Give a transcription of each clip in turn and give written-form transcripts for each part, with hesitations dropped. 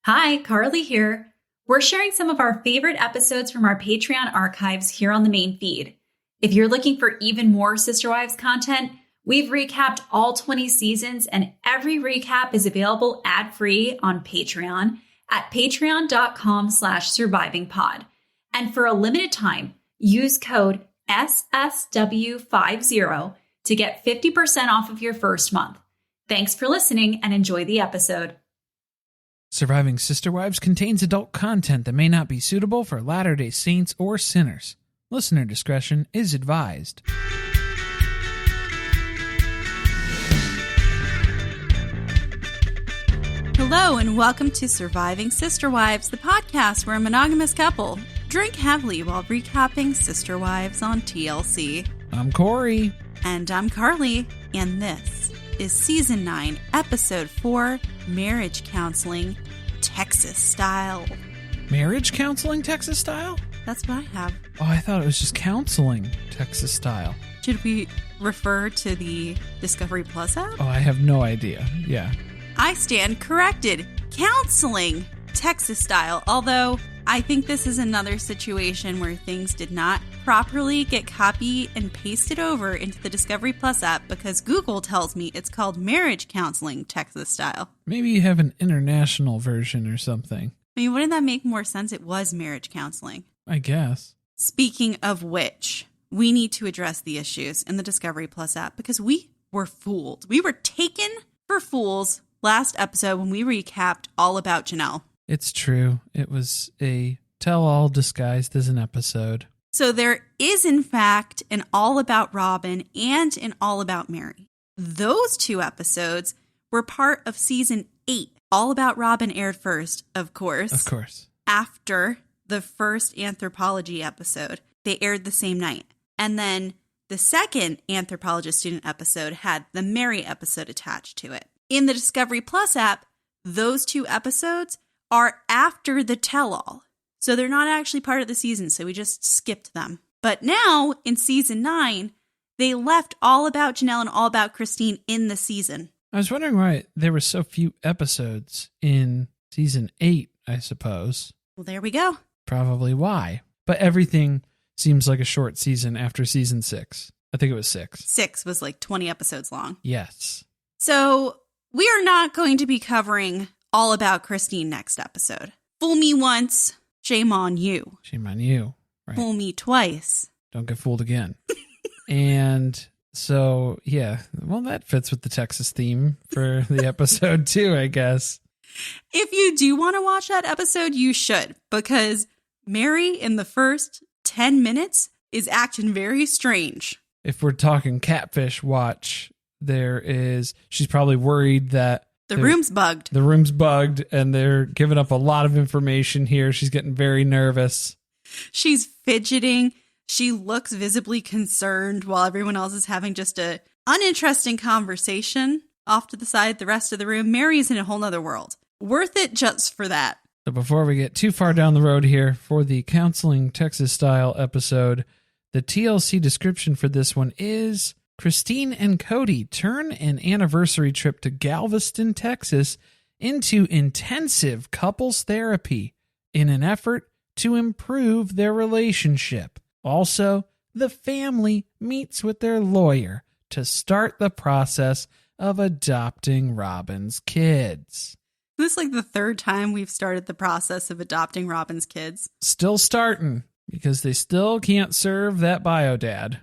Hi, Carly here. We're sharing some of our favorite episodes from our Patreon archives here on the main feed. If you're looking for even more Sister Wives content, we've recapped all 20 seasons, and every recap is available ad-free on Patreon at patreon.com/survivingpod. And for a limited time, use code SSW50 to get 50% off of your first month. Thanks for listening and enjoy the episode. Surviving Sister Wives contains adult content that may not be suitable for Latter-day Saints or sinners. Listener discretion is advised. Hello and welcome to Surviving Sister Wives, the podcast where a monogamous couple drink heavily while recapping Sister Wives on TLC. I'm Corey. And I'm Carly, and this is Season 9, Episode 4, Marriage Counseling, Texas Style. Marriage counseling, Texas style? That's what I have. Oh, I thought it was just counseling, Texas style. Should we refer to the Discovery Plus app? Oh, I have no idea. Yeah. I stand corrected. Counseling, Texas style. Although, I think this is another situation where things did not properly get copied and pasted over into the Discovery Plus app because Google tells me it's called Marriage Counseling, Texas style. Maybe you have an international version or something. I mean, wouldn't that make more sense? It was marriage counseling. I guess. Speaking of which, we need to address the issues in the Discovery Plus app because we were fooled. We were taken for fools last episode when we recapped all about Janelle. It's true. It was a tell-all disguised as an episode. So there is, in fact, an All About Robyn and an All About Mary. Those two episodes were part of Season 8. All About Robyn aired first, of course. Of course. After the first anthropology episode. They aired the same night. And then the second anthropologist student episode had the Mary episode attached to it. In the Discovery Plus app, those two episodes are after the tell-all. So they're not actually part of the season, so we just skipped them. But now, in Season 9, they left All About Janelle and All About Christine in the season. I was wondering why there were so few episodes in Season 8, I suppose. Well, there we go. Probably why. But everything seems like a short season after Season 6. I think it was 6. 6 was like 20 episodes long. Yes. So we are not going to be covering All About Christine next episode. Fool me once, shame on you. Shame on you. Right. Fool me twice. Don't get fooled again. And so, yeah, well, that fits with the Texas theme for the episode too, I guess. If you do want to watch that episode, you should, because Mary in the first 10 minutes is acting very strange. If we're talking catfish watch, she's probably worried that the room's bugged. The room's bugged, and they're giving up a lot of information here. She's getting very nervous. She's fidgeting. She looks visibly concerned while everyone else is having just a uninteresting conversation off to the side. The rest of the room, Mary's in a whole nother world. Worth it just for that. So before we get too far down the road here, for the Counseling Texas Style episode, the TLC description for this one is: Christine and Kody turn an anniversary trip to Galveston, Texas into intensive couples therapy in an effort to improve their relationship. Also, the family meets with their lawyer to start the process of adopting Robyn's kids. This is like the third time we've started the process of adopting Robyn's kids. Still starting, because they still can't serve that bio dad.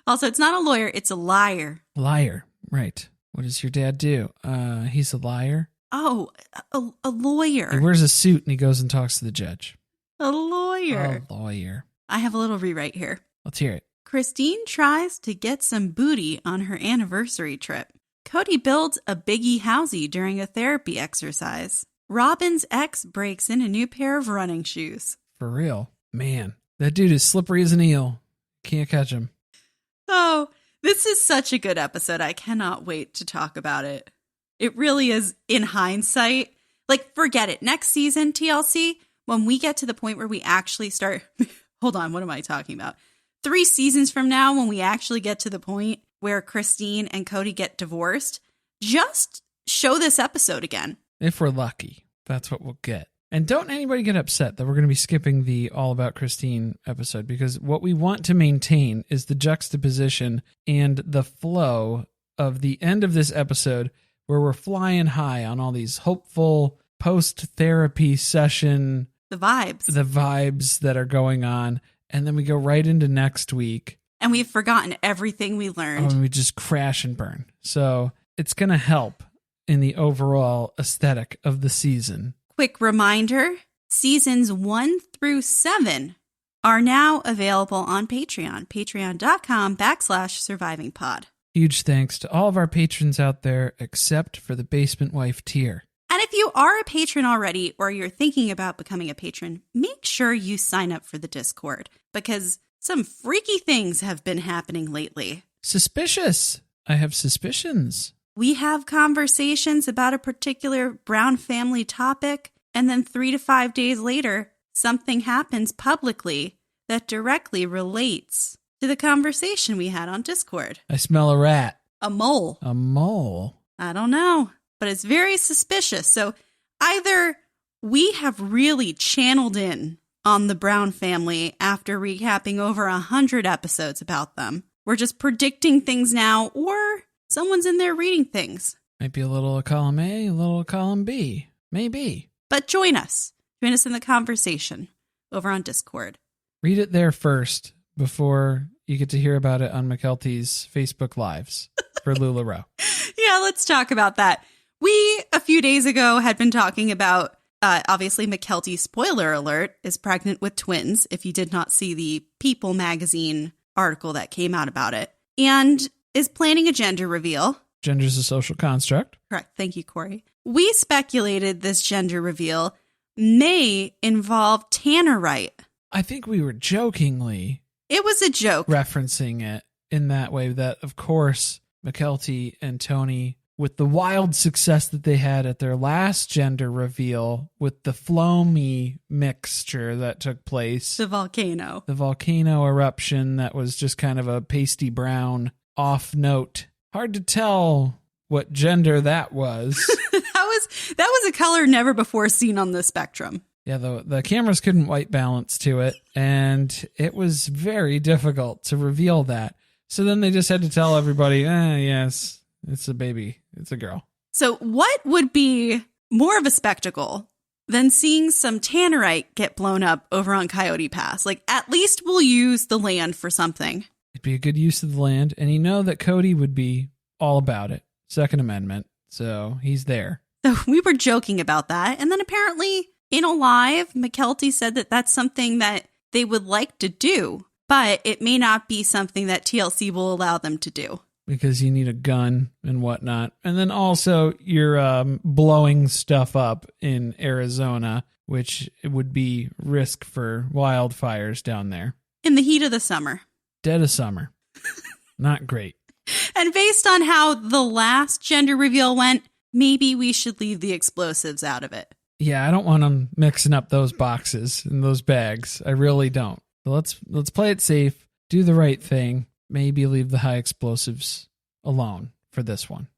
Also, it's not a lawyer, it's a liar. Liar, right. What does your dad do? He's a liar? Oh, a lawyer. He wears a suit and he goes and talks to the judge. A lawyer. A lawyer. I have a little rewrite here. Let's hear it. Christine tries to get some booty on her anniversary trip. Kody builds a biggie housie during a therapy exercise. Robyn's ex breaks in a new pair of running shoes. For real. Man, that dude is slippery as an eel. Can't catch him. Oh, this is such a good episode. I cannot wait to talk about it. It really is, in hindsight. Like, forget it. Next season, TLC, when we get to the point where we actually start... Hold on, what am I talking about? 3 seasons from now, when we actually get to the point where Christine and Kody get divorced, just show this episode again. If we're lucky. That's what we'll get. And don't anybody get upset that we're going to be skipping the All About Christine episode, because what we want to maintain is the juxtaposition and the flow of the end of this episode, where we're flying high on all these hopeful post-therapy session, the vibes that are going on. And then we go right into next week. And we've forgotten everything we learned. And we just crash and burn. So it's going to help in the overall aesthetic of the season. Quick reminder, seasons 1 through 7 are now available on Patreon, patreon.com/survivingpod. Huge thanks to all of our patrons out there, except for the Basement Wife tier. And if you are a patron already, or you're thinking about becoming a patron, make sure you sign up for the Discord, because some freaky things have been happening lately. Suspicious. I have suspicions. We have conversations about a particular Brown family topic, and then 3 to 5 days later, something happens publicly that directly relates to the conversation we had on Discord. I smell a rat. A mole. A mole. I don't know, but it's very suspicious. So either we have really channeled in on the Brown family after recapping over 100 episodes about them. We're just predicting things now, or someone's in there reading things. Might be a little column A, a little column B. Maybe. But join us. Join us in the conversation over on Discord. Read it there first before you get to hear about it on McKelty's Facebook Lives for LuLaRoe. Yeah, let's talk about that. We, a few days ago, had been talking about, obviously, McKelty, spoiler alert, is pregnant with twins, if you did not see the People magazine article that came out about it, and is planning a gender reveal. Gender's a social construct. Correct. Thank you, Corey. We speculated this gender reveal may involve tannerite. I think we were jokingly... It was a joke. Referencing it in that way, that, of course, McKelty and Tony, with the wild success that they had at their last gender reveal with the Floamy mixture that took place. The volcano. The volcano eruption that was just kind of a pasty brown off note. Hard to tell what gender that was. that was a color never before seen on the spectrum. Yeah, the cameras couldn't white balance to it, and it was very difficult to reveal that. So then they just had to tell everybody, yes, it's a baby. It's a girl. So what would be more of a spectacle than seeing some tannerite get blown up over on Coyote Pass? Like, at least we'll use the land for something. It'd be a good use of the land, and you know that Kody would be all about it. Second Amendment, so he's there. So we were joking about that, and then apparently in a live, McKelty said that that's something that they would like to do, but it may not be something that TLC will allow them to do. Because you need a gun and whatnot. And then also you're blowing stuff up in Arizona, which would be risk for wildfires down there. In the heat of the summer. Dead of summer. Not great. And based on how the last gender reveal went, maybe we should leave the explosives out of it. Yeah, I don't want them mixing up those boxes and those bags. I really don't. So let's play it safe, do the right thing, maybe leave the high explosives alone for this one.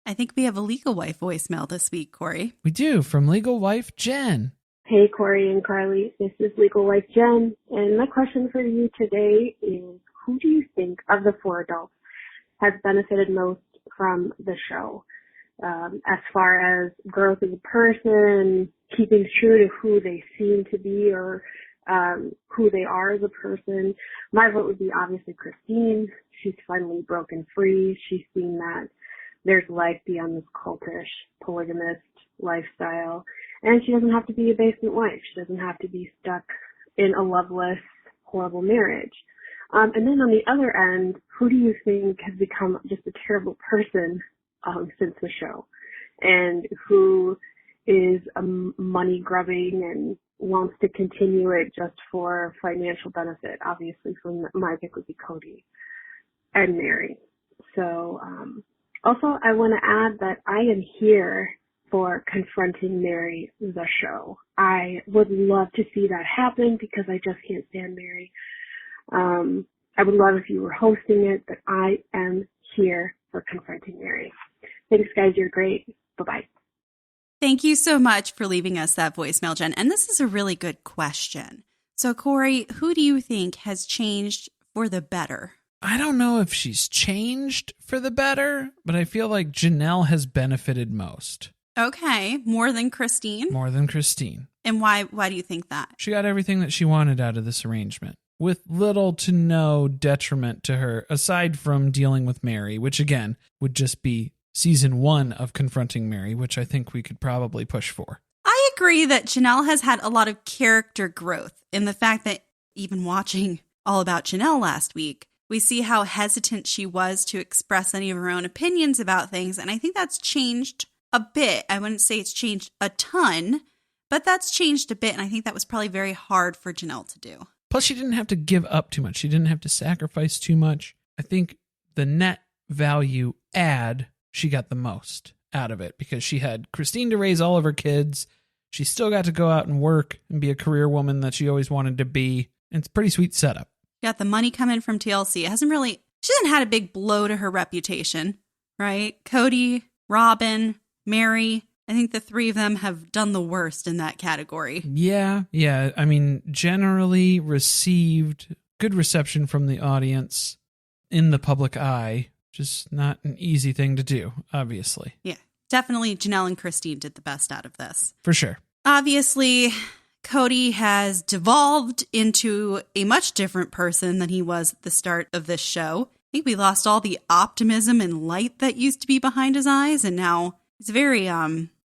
I think we have a legal wife voicemail this week, Corey. We do, from legal wife Jen. Hey, Corey and Carly. This is legal wife Jen, and my question for you today is, who do you think of the 4 adults has benefited most from the show? As far as growth as a person, keeping true to who they seem to be or who they are as a person. My vote would be obviously Christine. She's finally broken free. She's seen that there's life beyond this cultish, polygamist lifestyle. And she doesn't have to be a basement wife. She doesn't have to be stuck in a loveless, horrible marriage. And then on the other end, who do you think has become just a terrible person since the show, and who is money grubbing and wants to continue it just for financial benefit? Obviously, my pick would be Kody and Mary. So also, I want to add that I am here for Confronting Mary, the show. I would love to see that happen because I just can't stand Mary. I would love if you were hosting it, but I am here for Confronting Mary. Thanks, guys. You're great. Bye-bye. Thank you so much for leaving us that voicemail, Jen. And this is a really good question. So, Corey, who do you think has changed for the better? I don't know if she's changed for the better, but I feel like Janelle has benefited most. Okay, more than Christine? More than Christine. And why do you think that? She got everything that she wanted out of this arrangement, with little to no detriment to her, aside from dealing with Mary, which again would just be season 1 of Confronting Mary, which I think we could probably push for. I agree that Janelle has had a lot of character growth in the fact that even watching All About Janelle last week, we see how hesitant she was to express any of her own opinions about things. And I think that's changed a bit. I wouldn't say it's changed a ton, but that's changed a bit. And I think that was probably very hard for Janelle to do. Plus, she didn't have to give up too much. She didn't have to sacrifice too much. I think the net value add, she got the most out of it because she had Christine to raise all of her kids. She still got to go out and work and be a career woman that she always wanted to be. And it's a pretty sweet setup. Got the money coming from TLC. She hasn't had a big blow to her reputation, right? Kody, Robyn, Mary, I think the 3 of them have done the worst in that category. Yeah. I mean, generally received good reception from the audience in the public eye. Just not an easy thing to do, obviously. Yeah, definitely Janelle and Christine did the best out of this. For sure. Obviously, Kody has devolved into a much different person than he was at the start of this show. I think we lost all the optimism and light that used to be behind his eyes, and now he's a very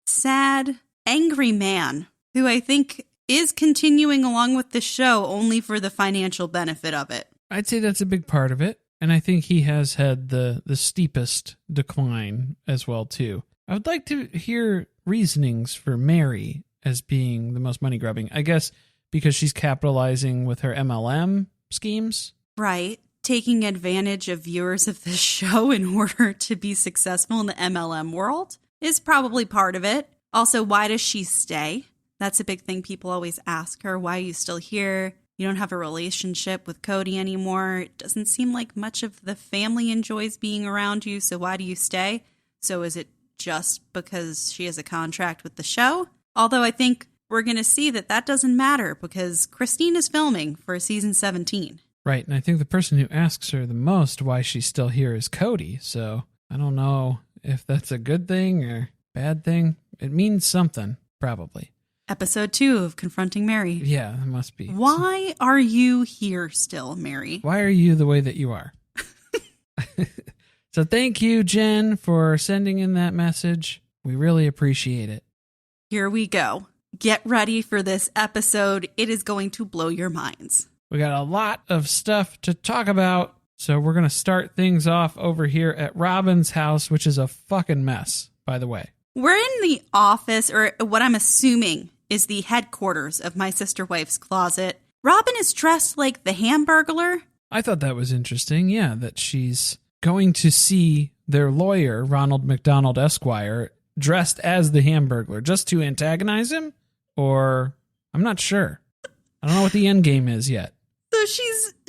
sad, angry man who I think is continuing along with the show only for the financial benefit of it. I'd say that's a big part of it. And I think he has had the steepest decline as well, too. I would like to hear reasonings for Mary as being the most money-grubbing. I guess because she's capitalizing with her MLM schemes. Right. Taking advantage of viewers of this show in order to be successful in the MLM world is probably part of it. Also, why does she stay? That's a big thing people always ask her. Why are you still here? You don't have a relationship with Kody anymore. It doesn't seem like much of the family enjoys being around you, so why do you stay? So is it just because she has a contract with the show? Although I think we're going to see that doesn't matter because Christine is filming for season 17. Right, and I think the person who asks her the most why she's still here is Kody, so I don't know if that's a good thing or bad thing. It means something, probably. Episode 2 of Confronting Mary. Yeah, it must be. Why are you here still, Mary? Why are you the way that you are? So thank you, Jen, for sending in that message. We really appreciate it. Here we go. Get ready for this episode. It is going to blow your minds. We got a lot of stuff to talk about. So we're going to start things off over here at Robyn's house, which is a fucking mess, by the way. We're in the office, or what I'm assuming is the headquarters of my sister wife's closet. Robyn is dressed like the Hamburglar. I thought that was interesting, yeah, that she's going to see their lawyer, Ronald McDonald Esquire, dressed as the Hamburglar just to antagonize him? Or, I'm not sure. I don't know what the end game is yet. So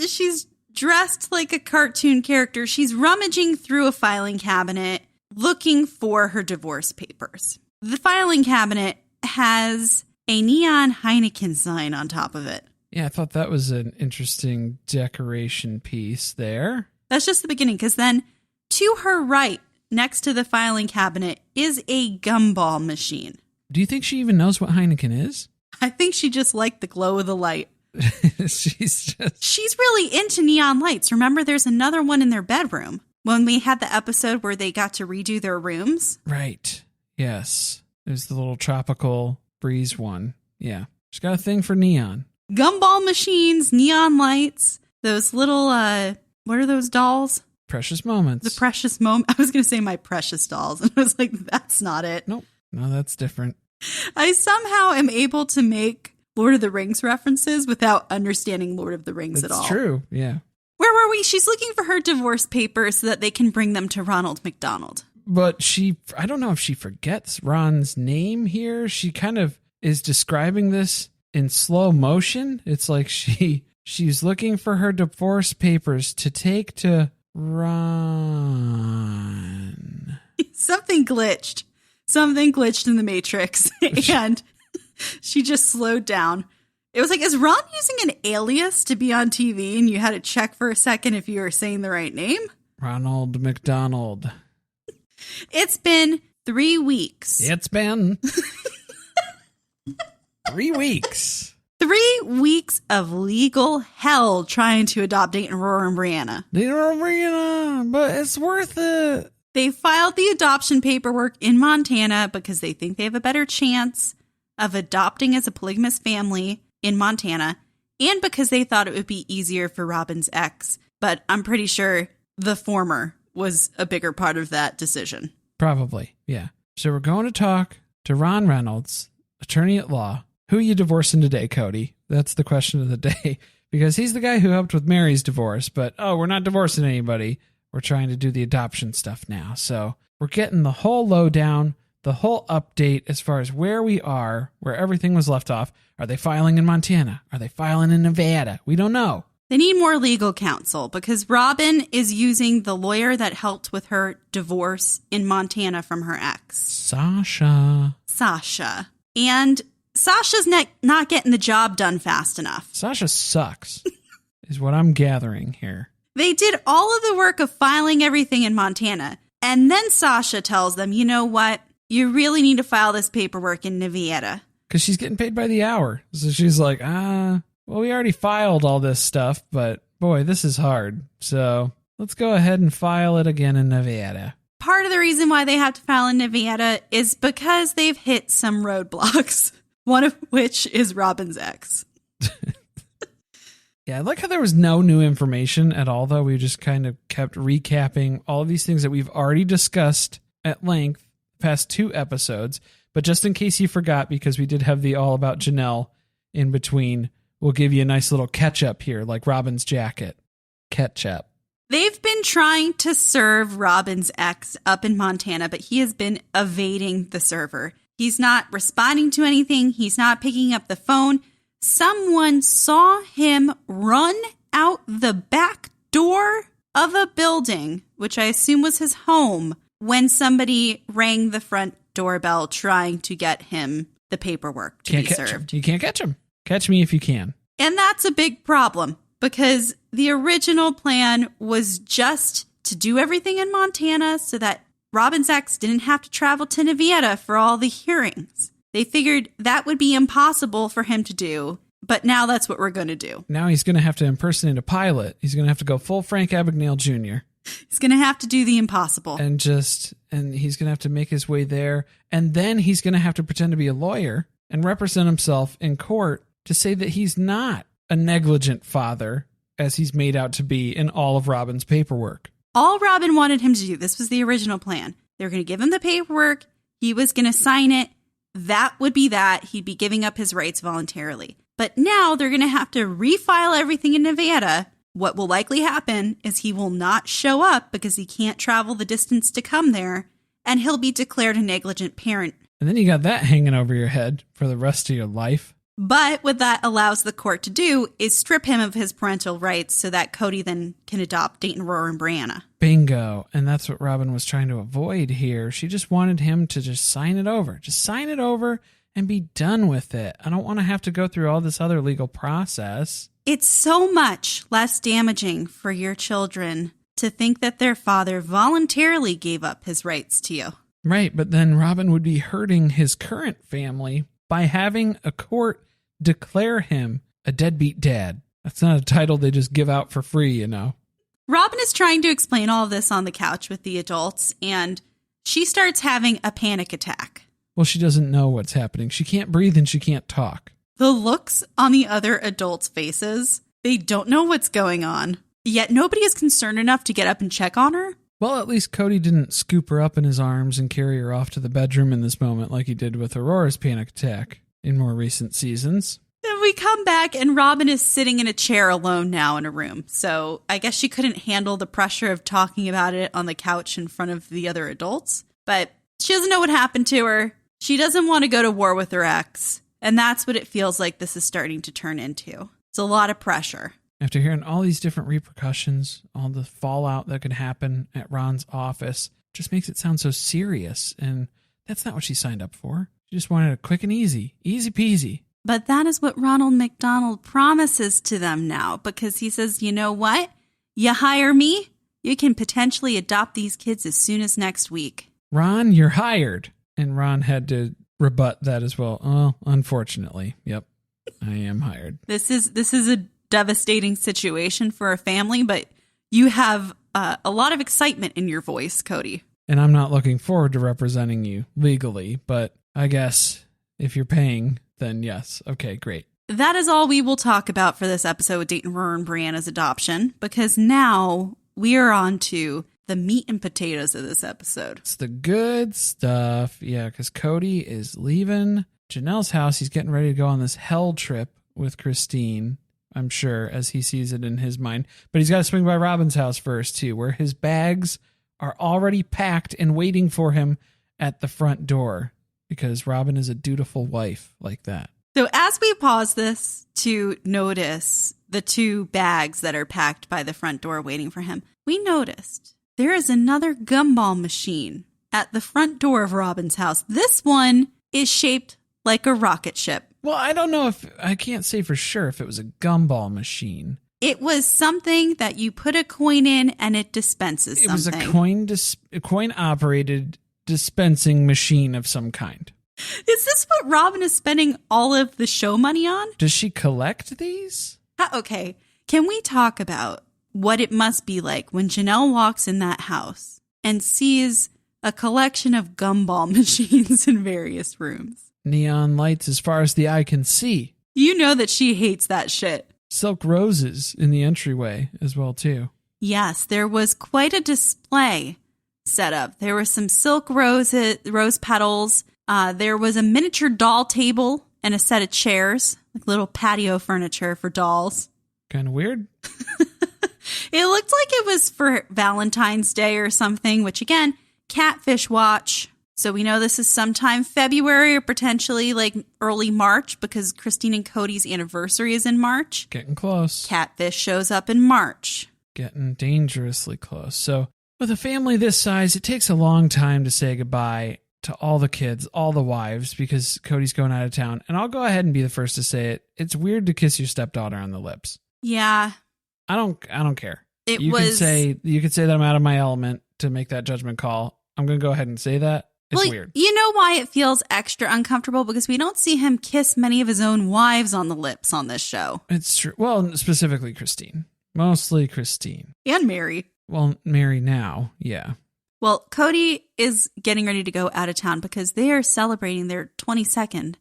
she's dressed like a cartoon character. She's rummaging through a filing cabinet looking for her divorce papers. The filing cabinet has a neon Heineken sign on top of it. Yeah, I thought that was an interesting decoration piece there. That's just the beginning, because then to her right, next to the filing cabinet, is a gumball machine. Do you think she even knows what Heineken is? I think she just liked the glow of the light. She's really into neon lights. Remember, there's another one in their bedroom when we had the episode where they got to redo their rooms. Right. Yes. There's the little tropical breeze one. Yeah. She's got a thing for neon. Gumball machines, neon lights, those little, what are those dolls? Precious moments. The precious moment. I was going to say my precious dolls. And I was like, that's not it. Nope. No, that's different. I somehow am able to make Lord of the Rings references without understanding Lord of the Rings at all. That's true. Yeah. Where were we? She's looking for her divorce papers so that they can bring them to Ronald McDonald. But I don't know if she forgets Ron's name here. She kind of is describing this in slow motion. It's like she's looking for her divorce papers to take to Ron. Something glitched. something glitched in the Matrix and she just slowed down. It was like, is Ron using an alias to be on TV and you had to check for a second if you were saying the right name? Ronald McDonald. It's been 3 weeks. It's been 3 weeks. 3 weeks of legal hell trying to adopt Dayton, Aurora, and Brianna. Dayton, Aurora, and Brianna, but it's worth it. They filed the adoption paperwork in Montana because they think they have a better chance of adopting as a polygamous family in Montana, and because they thought it would be easier for Robyn's ex. But I'm pretty sure the former was a bigger part of that decision. Probably, yeah. So we're going to talk to Ron Reynolds, attorney at law. Who are you divorcing today, Kody? That's the question of the day. Because he's the guy who helped with Mary's divorce, but we're not divorcing anybody. We're trying to do the adoption stuff now. So we're getting the whole lowdown, the whole update as far as where we are, where everything was left off. Are they filing in Montana? Are they filing in Nevada? We don't know. They need more legal counsel because Robyn is using the lawyer that helped with her divorce in Montana from her ex. Sasha. And Sasha's not getting the job done fast enough. Sasha sucks, is what I'm gathering here. They did all of the work of filing everything in Montana. And then Sasha tells them, you know what? You really need to file this paperwork in Nevada. Because she's getting paid by the hour. So she's like, well, we already filed all this stuff, but boy, this is hard. So let's go ahead and file it again in Nevada. Part of the reason why they have to file in Nevada is because they've hit some roadblocks, one of which is Robyn's ex. Yeah, I like how there was no new information at all, though. We just kind of kept recapping all of these things that we've already discussed at length past 2 episodes. But just in case you forgot, because we did have the All About Janelle in between, we'll give you a nice little catch-up here, like Robyn's jacket. Catch-up. They've been trying to serve Robyn's ex up in Montana, but he has been evading the server. He's not responding to anything. He's not picking up the phone. Someone saw him run out the back door of a building, which I assume was his home, when somebody rang the front doorbell trying to get him the paperwork to be served. You can't catch him. Catch me if you can. And that's a big problem because the original plan was just to do everything in Montana so that Robyn's ex didn't have to travel to Nevada for all the hearings. They figured that would be impossible for him to do, but now that's what we're going to do. Now he's going to have to impersonate a pilot. He's going to have to go full Frank Abagnale Jr. He's going to have to do the impossible. And he's going to have to make his way there. And then he's going to have to pretend to be a lawyer and represent himself in court to say that he's not a negligent father as he's made out to be in all of Robyn's paperwork. All Robyn wanted him to do, this was the original plan. They were going to give him the paperwork. He was going to sign it. That would be that. He'd be giving up his rights voluntarily. But now they're going to have to refile everything in Nevada. What will likely happen is he will not show up because he can't travel the distance to come there, and he'll be declared a negligent parent. And then you got that hanging over your head for the rest of your life. But what that allows the court to do is strip him of his parental rights so that Kody then can adopt Dayton, Aurora, and Brianna. Bingo. And that's what Robyn was trying to avoid here. She just wanted him to just sign it over. Just sign it over and be done with it. I don't want to have to go through all this other legal process. It's so much less damaging for your children to think that their father voluntarily gave up his rights to you. Right, but then Robyn would be hurting his current family by having a court declare him a deadbeat dad. That's not a title they just give out for free, you know. Robyn is trying to explain all of this on the couch with the adults, and she starts having a panic attack. Well, she doesn't know what's happening. She can't breathe and she can't talk. The looks on the other adults' faces, they don't know what's going on. Yet nobody is concerned enough to get up and check on her. Well, at least Kody didn't scoop her up in his arms and carry her off to the bedroom in this moment like he did with Aurora's panic attack in more recent seasons. Then we come back and Robyn is sitting in a chair alone now in a room. So I guess she couldn't handle the pressure of talking about it on the couch in front of the other adults. But she doesn't know what happened to her. She doesn't want to go to war with her ex. And that's what it feels like this is starting to turn into. It's a lot of pressure. After hearing all these different repercussions, all the fallout that could happen at Ron's office, just makes it sound so serious. And That's not what she signed up for. She just wanted it quick and easy. Easy peasy. But that is what Ronald McDonald promises to them now, because he says, you know what? You hire me, you can potentially adopt these kids as soon as next week. Ron, you're hired. And Ron had to rebut that as well. Oh, unfortunately. Yep. I am hired. This is a devastating situation for a family, but you have a lot of excitement in your voice, Kody. And I'm not looking forward to representing you legally, but I guess if you're paying, then yes. Okay, great. That is all we will talk about for this episode with Dayton Rohr and Brianna's adoption, because now we are on to the meat and potatoes of this episode. It's the good stuff. Yeah, because Kody is leaving Janelle's house. He's getting ready to go on this hell trip with Christine, I'm sure, as he sees it in his mind. But he's got to swing by Robyn's house first, too, where his bags are already packed and waiting for him at the front door, because Robyn is a dutiful wife like that. So as we pause this to notice the 2 bags that are packed by the front door waiting for him, we noticed there is another gumball machine at the front door of Robyn's house. This one is shaped like a rocket ship. Well, I don't know if I can't say for sure if it was a gumball machine. It was something that you put a coin in and it dispenses something. It was a coin-operated dispensing machine of some kind. Is this what Robyn is spending all of the show money on? Does she collect these? Okay, can we talk about what it must be like when Janelle walks in that house and sees a collection of gumball machines in various rooms? Neon lights as far as the eye can see. You know that she hates that shit. Silk roses in the entryway as well, too. Yes, there was quite a display set up. There were some silk rose petals. There was a miniature doll table and a set of chairs, like little patio furniture for dolls. Kind of weird. It looked like it was for Valentine's Day or something, which again, catfish watch. So we know this is sometime February or potentially like early March, because Christine and Kody's anniversary is in March. Getting close. Catfish shows up in March. Getting dangerously close. So with a family this size, it takes a long time to say goodbye to all the kids, all the wives, because Kody's going out of town. And I'll go ahead and be the first to say it. It's weird to kiss your stepdaughter on the lips. Yeah. I don't care. You could say that I'm out of my element to make that judgment call. I'm going to go ahead and say that. It's weird. You know why it feels extra uncomfortable? Because we don't see him kiss many of his own wives on the lips on this show. It's true. Well, specifically Christine. Mostly Christine. And Mary. Well, Mary now. Yeah. Well, Kody is getting ready to go out of town because they are celebrating their 21st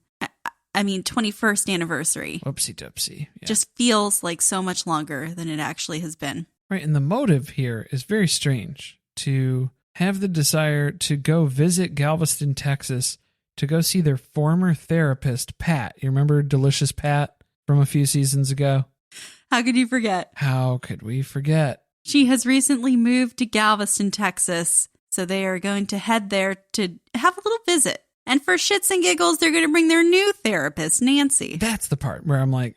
anniversary. Whoopsie doopsie. Yeah. Just feels like so much longer than it actually has been. Right. And the motive here is very strange. To have the desire to go visit Galveston, Texas, to go see their former therapist, Pat. You remember Delicious Pat from a few seasons ago? How could you forget? How could we forget? She has recently moved to Galveston, Texas, so they are going to head there to have a little visit. And for shits and giggles, they're going to bring their new therapist, Nancy. That's the part where I'm like,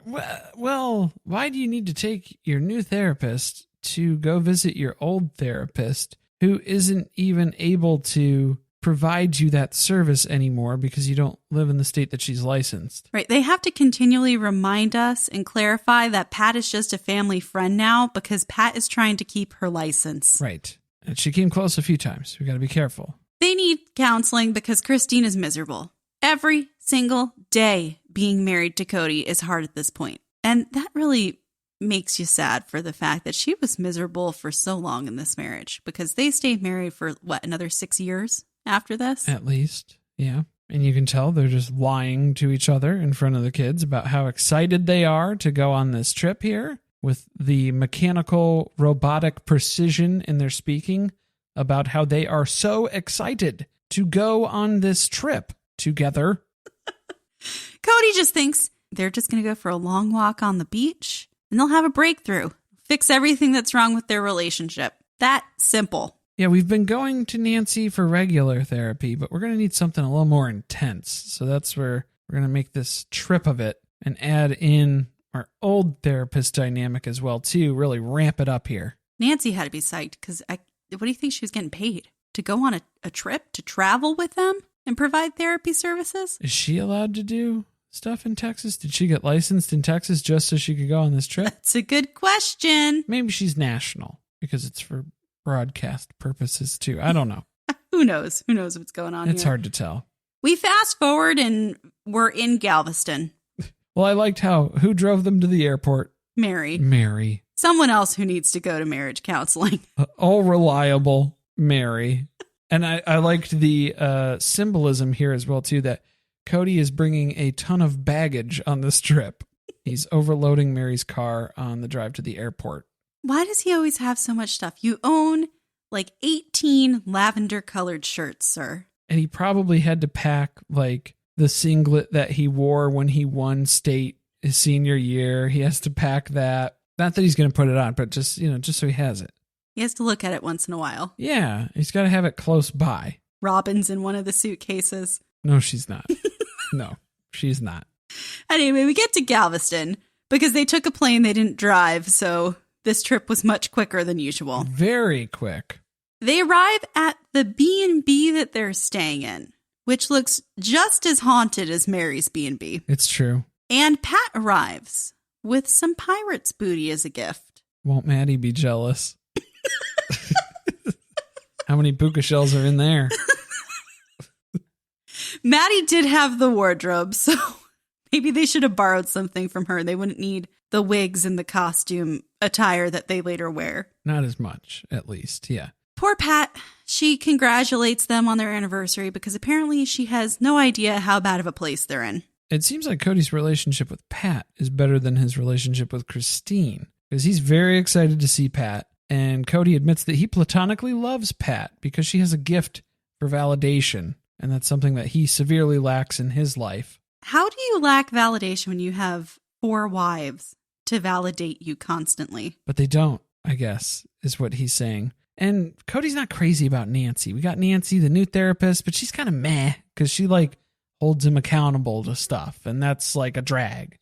well, why do you need to take your new therapist to go visit your old therapist who isn't even able to provide you that service anymore because you don't live in the state that she's licensed? Right. They have to continually remind us and clarify that Pat is just a family friend now because Pat is trying to keep her license. Right. And she came close a few times. We got to be careful. They need counseling because Christine is miserable. Every single day being married to Kody is hard at this point. And that really makes you sad for the fact that she was miserable for so long in this marriage, because they stayed married for another 6 years after this? At least. Yeah. And you can tell they're just lying to each other in front of the kids about how excited they are to go on this trip here, with the mechanical robotic precision in their speaking about how they are so excited to go on this trip together. Kody just thinks they're just going to go for a long walk on the beach and they'll have a breakthrough, fix everything that's wrong with their relationship. That simple. Yeah, we've been going to Nancy for regular therapy, but we're going to need something a little more intense. So that's where we're going to make this trip of it and add in our old therapist dynamic as well, too. Really ramp it up here. Nancy had to be psyched because what do you think she was getting paid? To go on a trip, to travel with them? and provide therapy services? Is she allowed to do stuff in Texas? Did she get licensed in Texas just so she could go on this trip? That's a good question. Maybe she's national because it's for broadcast purposes too. I don't know. Who knows? Who knows what's going on It's here? hard to tell. We fast forward and we're in Galveston. Well, I liked who drove them to the airport? Mary. Someone else who needs to go to marriage counseling. All reliable Mary. And I liked the symbolism here as well, too, that Kody is bringing a ton of baggage on this trip. He's overloading Mary's car on the drive to the airport. Why does he always have so much stuff? You own like 18 lavender-colored shirts, sir. And he probably had to pack like the singlet that he wore when he won state his senior year. He has to pack that. Not that he's going to put it on, but just so he has it. He has to look at it once in a while. Yeah, he's got to have it close by. Robyn's in one of the suitcases. No, she's not. No, she's not. Anyway, we get to Galveston because they took a plane they didn't drive, so this trip was much quicker than usual. Very quick. They arrive at the B&B that they're staying in, which looks just as haunted as Mary's B&B. It's true. And Pat arrives with some pirate's booty as a gift. Won't Maddie be jealous? How many puka shells are in there? Maddie did have the wardrobe, so maybe they should have borrowed something from her. They wouldn't need the wigs and the costume attire that they later wear. Not as much, at least, yeah. Poor Pat, she congratulates them on their anniversary because apparently she has no idea how bad of a place they're in. It seems like Cody's relationship with Pat is better than his relationship with Christine because he's very excited to see Pat. And Kody admits that he platonically loves Pat because she has a gift for validation. And that's something that he severely lacks in his life. How do you lack validation when you have 4 wives to validate you constantly? But they don't, I guess, is what he's saying. And Cody's not crazy about Nancy. We got Nancy, the new therapist, but she's kind of meh because she holds him accountable to stuff. And that's like a drag.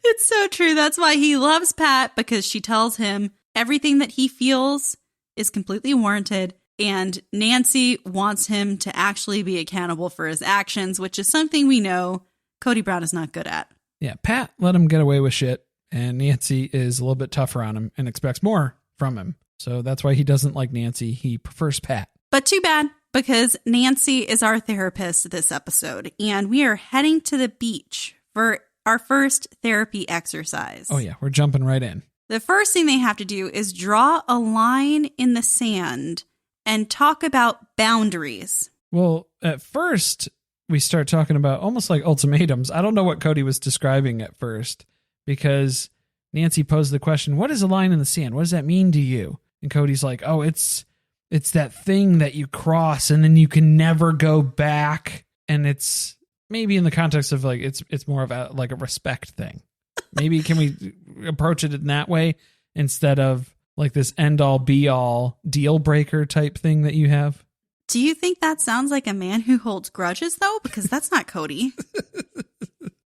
It's so true. That's why he loves Pat, because she tells him everything that he feels is completely warranted. And Nancy wants him to actually be accountable for his actions, which is something we know Kody Brown is not good at. Yeah, Pat let him get away with shit. And Nancy is a little bit tougher on him and expects more from him. So that's why he doesn't like Nancy. He prefers Pat. But too bad, because Nancy is our therapist this episode, and we are heading to the beach for our first therapy exercise. Oh, yeah. We're jumping right in. The first thing they have to do is draw a line in the sand and talk about boundaries. Well, at first, we start talking about almost like ultimatums. I don't know what Kody was describing at first, because Nancy posed the question, what is a line in the sand? What does that mean to you? And Cody's like, oh, it's that thing that you cross and then you can never go back. And it's maybe in the context of it's more of a respect thing. Maybe can we approach it in that way instead of like this end all be all deal breaker type thing that you have? Do you think that sounds like a man who holds grudges though? Because that's not Kody.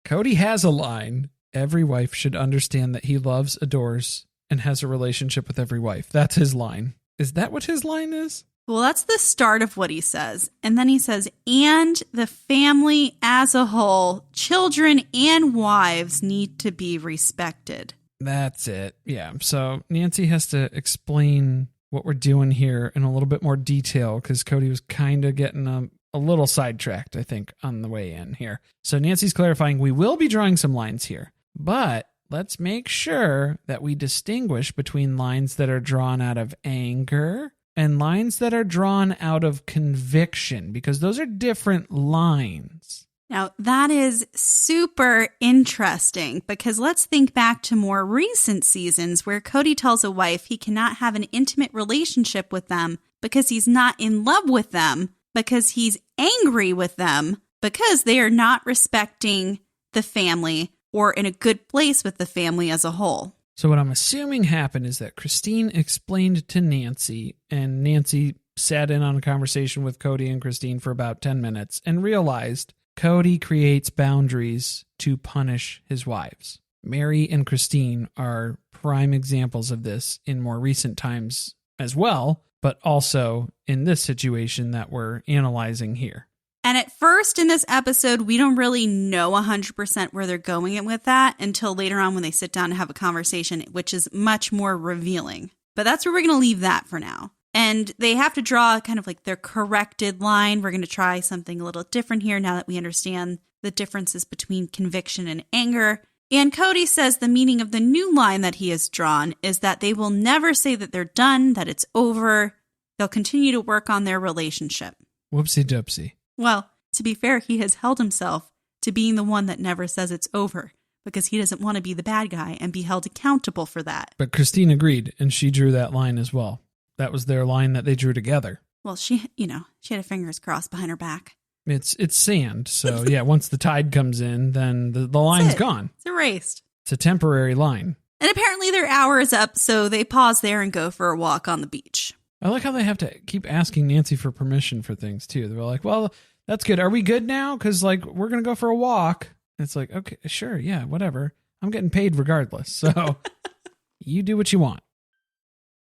Kody has a line. Every wife should understand that he loves, adores, and has a relationship with every wife. That's his line. Is that what his line is? Well, that's the start of what he says. And then he says, and the family as a whole, children and wives need to be respected. That's it. Yeah. So Nancy has to explain what we're doing here in a little bit more detail because Kody was kind of getting a little sidetracked, I think, on the way in here. So Nancy's clarifying we will be drawing some lines here, but let's make sure that we distinguish between lines that are drawn out of anger and lines that are drawn out of conviction, because those are different lines. Now, that is super interesting because let's think back to more recent seasons where Kody tells a wife he cannot have an intimate relationship with them because he's not in love with them, because he's angry with them, because they are not respecting the family or in a good place with the family as a whole. So what I'm assuming happened is that Christine explained to Nancy, and Nancy sat in on a conversation with Kody and Christine for about 10 minutes and realized Kody creates boundaries to punish his wives. Mary and Christine are prime examples of this in more recent times as well, but also in this situation that we're analyzing here. And at first in this episode, we don't really know 100% where they're going with that until later on when they sit down and have a conversation, which is much more revealing. But that's where we're going to leave that for now. And they have to draw kind of like their corrected line. We're going to try something a little different here now that we understand the differences between conviction and anger. And Kody says the meaning of the new line that he has drawn is that they will never say that they're done, that it's over. They'll continue to work on their relationship. Whoopsie doopsie. Well, to be fair, he has held himself to being the one that never says it's over because he doesn't want to be the bad guy and be held accountable for that. But Christine agreed, and she drew that line as well. That was their line that they drew together. Well, she had her fingers crossed behind her back. It's sand, so yeah, once the tide comes in, then the line's gone. It's erased. It's a temporary line. And apparently their hour is up, so they pause there and go for a walk on the beach. I like how they have to keep asking Nancy for permission for things, too. They're like, well, that's good. Are we good now? Because, like, we're going to go for a walk. And it's like, okay, sure, yeah, whatever. I'm getting paid regardless, so you do what you want.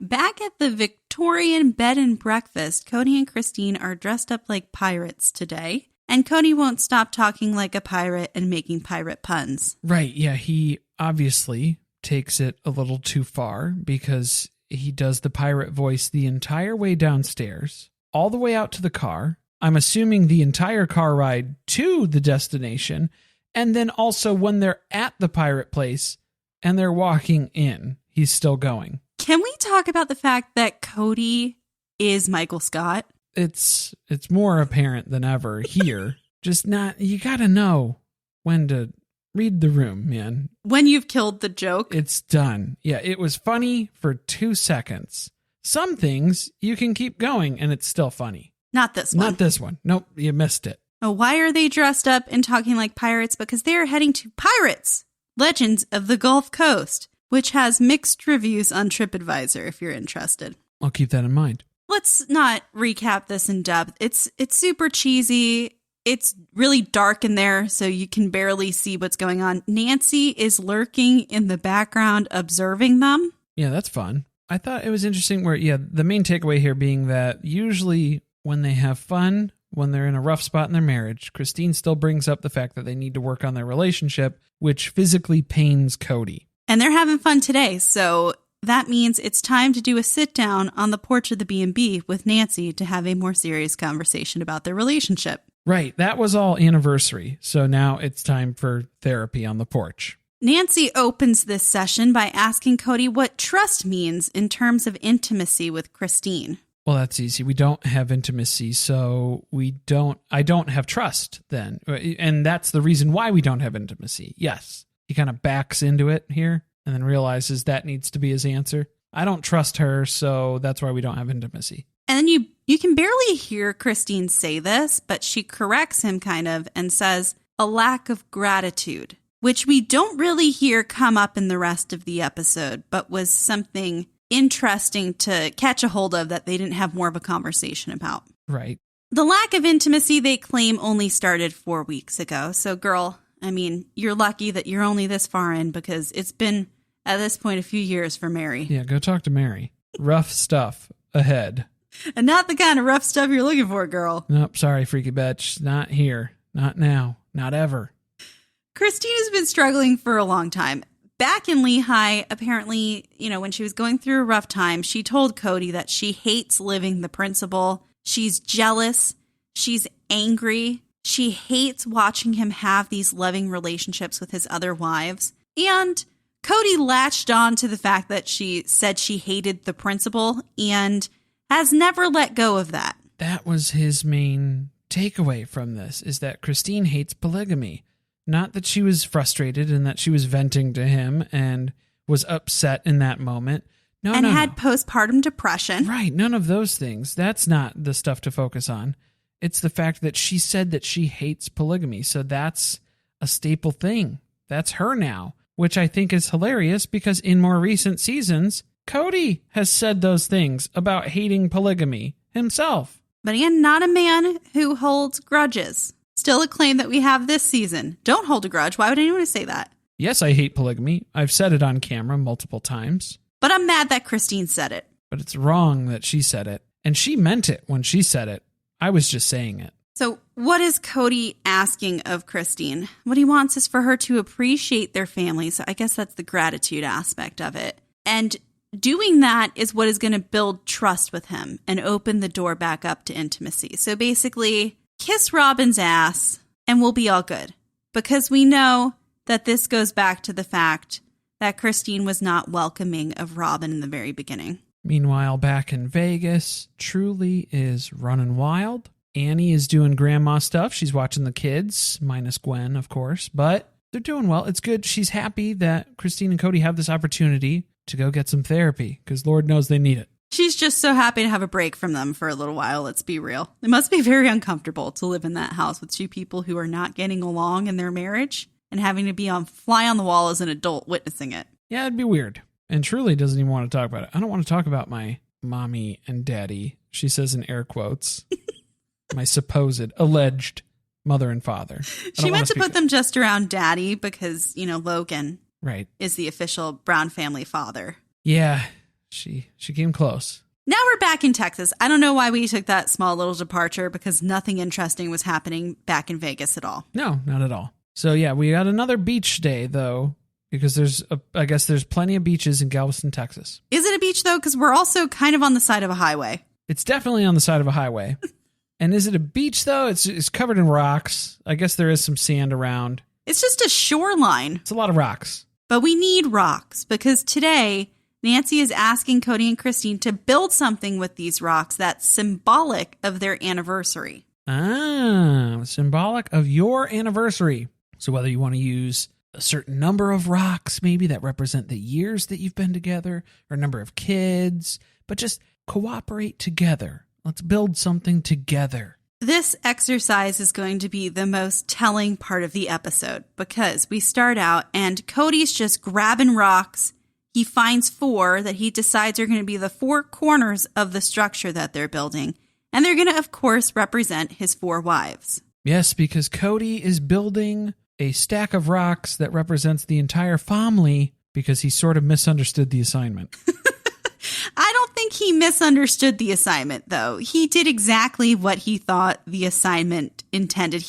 Back at the Victorian bed and breakfast, Kody and Christine are dressed up like pirates today. And Kody won't stop talking like a pirate and making pirate puns. Right, yeah, he obviously takes it a little too far because he does the pirate voice the entire way downstairs, all the way out to the car. I'm assuming the entire car ride to the destination. And then also when they're at the pirate place and they're walking in, he's still going. Can we talk about the fact that Kody is Michael Scott? It's more apparent than ever here. Just not, you gotta know when to read the room, man. When you've killed the joke. It's done. Yeah, it was funny for 2 seconds. Some things you can keep going and it's still funny. Not this one. Not this one. Nope, you missed it. Oh, why are they dressed up and talking like pirates? Because they are heading to Pirates, Legends of the Gulf Coast, which has mixed reviews on TripAdvisor if you're interested. I'll keep that in mind. Let's not recap this in depth. It's super cheesy. It's really dark in there, so you can barely see what's going on. Nancy is lurking in the background, observing them. Yeah, that's fun. I thought it was interesting where, yeah, the main takeaway here being that usually when they have fun, when they're in a rough spot in their marriage, Christine still brings up the fact that they need to work on their relationship, which physically pains Kody. And they're having fun today, so that means it's time to do a sit down on the porch of the B&B with Nancy to have a more serious conversation about their relationship. Right, that was all anniversary, so now it's time for therapy on the porch. Nancy opens this session by asking Kody what trust means in terms of intimacy with Christine. Well, that's easy. We don't have intimacy, so I don't have trust then. And that's the reason why we don't have intimacy. Yes. He kind of backs into it here and then realizes that needs to be his answer. I don't trust her, so that's why we don't have intimacy. And then you can barely hear Christine say this, but she corrects him kind of and says, a lack of gratitude, which we don't really hear come up in the rest of the episode, but was something interesting to catch a hold of that they didn't have more of a conversation about. Right. The lack of intimacy they claim only started 4 weeks ago. So, girl, I mean, you're lucky that you're only this far in because it's been, at this point, a few years for Mary. Yeah, go talk to Mary. Rough stuff ahead. And not the kind of rough stuff you're looking for, girl. Nope, sorry, freaky bitch. Not here. Not now. Not ever. Christine has been struggling for a long time. Back in Lehigh, apparently, when she was going through a rough time, she told Kody that she hates living the principle. She's jealous. She's angry. She hates watching him have these loving relationships with his other wives. And Kody latched on to the fact that she said she hated the principle and has never let go of that. That was his main takeaway from this, is that Christine hates polygamy. Not that she was frustrated and that she was venting to him and was upset in that moment. No, had postpartum depression. Right, none of those things. That's not the stuff to focus on. It's the fact that she said that she hates polygamy. So that's a staple thing. That's her now, which I think is hilarious because in more recent seasons, Kody has said those things about hating polygamy himself. But again, not a man who holds grudges. Still a claim that we have this season. Don't hold a grudge. Why would anyone say that? Yes, I hate polygamy. I've said it on camera multiple times. But I'm mad that Christine said it. but it's wrong that she said it. And she meant it when she said it. I was just saying it. So what is Kody asking of Christine? What he wants is for her to appreciate their family. So I guess that's the gratitude aspect of it. And doing that is what is going to build trust with him and open the door back up to intimacy. So basically, kiss Robyn's ass and we'll be all good. Because we know that this goes back to the fact that Christine was not welcoming of Robyn in the very beginning. Meanwhile, back in Vegas, Truly is running wild. Annie is doing grandma stuff. She's watching the kids, minus Gwen, of course, but they're doing well. It's good. She's happy that Christine and Kody have this opportunity to go get some therapy because Lord knows they need it. She's just so happy to have a break from them for a little while, let's be real. It must be very uncomfortable to live in that house with two people who are not getting along in their marriage and having to be on fly on the wall as an adult witnessing it. Yeah, it'd be weird. And Truly doesn't even want to talk about it. I don't want to talk about my mommy and daddy, she says in air quotes. My supposed, alleged mother and father. She meant to put them just around daddy because, Logan is the official Brown family father. Yeah, she came close. Now we're back in Texas. I don't know why we took that small little departure because nothing interesting was happening back in Vegas at all. No, not at all. So yeah, we got another beach day though. Because I guess there's plenty of beaches in Galveston, Texas. Is it a beach, though? Because we're also kind of on the side of a highway. It's definitely on the side of a highway. And is it a beach, though? It's covered in rocks. I guess there is some sand around. It's just a shoreline. It's a lot of rocks. But we need rocks because today, Nancy is asking Kody and Christine to build something with these rocks that's symbolic of their anniversary. Ah, symbolic of your anniversary. So whether you want to use a certain number of rocks maybe that represent the years that you've been together or number of kids, but just cooperate together. Let's build something together. This exercise is going to be the most telling part of the episode because we start out and Cody's just grabbing rocks. He finds 4 that he decides are going to be the 4 corners of the structure that they're building. And they're going to, of course, represent his 4 wives. Yes, because Kody is building a stack of rocks that represents the entire family because he sort of misunderstood the assignment. I don't think he misunderstood the assignment, though. He did exactly what he thought the assignment intended.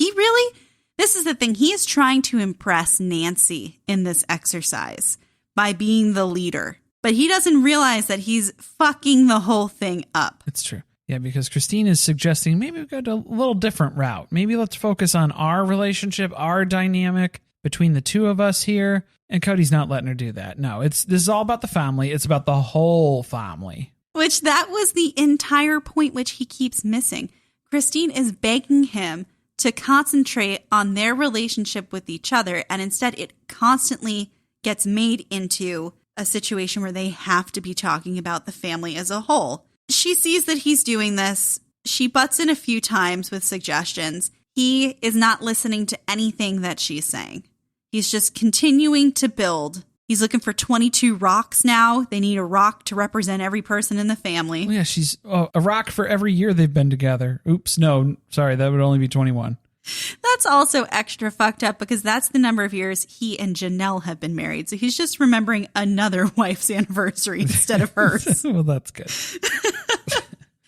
This is the thing, he is trying to impress Nancy in this exercise by being the leader. But he doesn't realize that he's fucking the whole thing up. It's true. Yeah, because Christine is suggesting maybe we go to a little different route. Maybe let's focus on our relationship, our dynamic between the two of us here. And Cody's not letting her do that. No, this is all about the family. It's about the whole family. Which that was the entire point which he keeps missing. Christine is begging him to concentrate on their relationship with each other. And instead it constantly gets made into a situation where they have to be talking about the family as a whole. She sees that he's doing this. She butts in a few times with suggestions. He is not listening to anything that she's saying. He's just continuing to build. He's looking for 22 rocks now. They need a rock to represent every person in the family. Oh, yeah, she's a rock for every year they've been together. Oops, no, sorry, that would only be 21. That's also extra fucked up because that's the number of years he and Janelle have been married. So he's just remembering another wife's anniversary instead of hers. Well, that's good.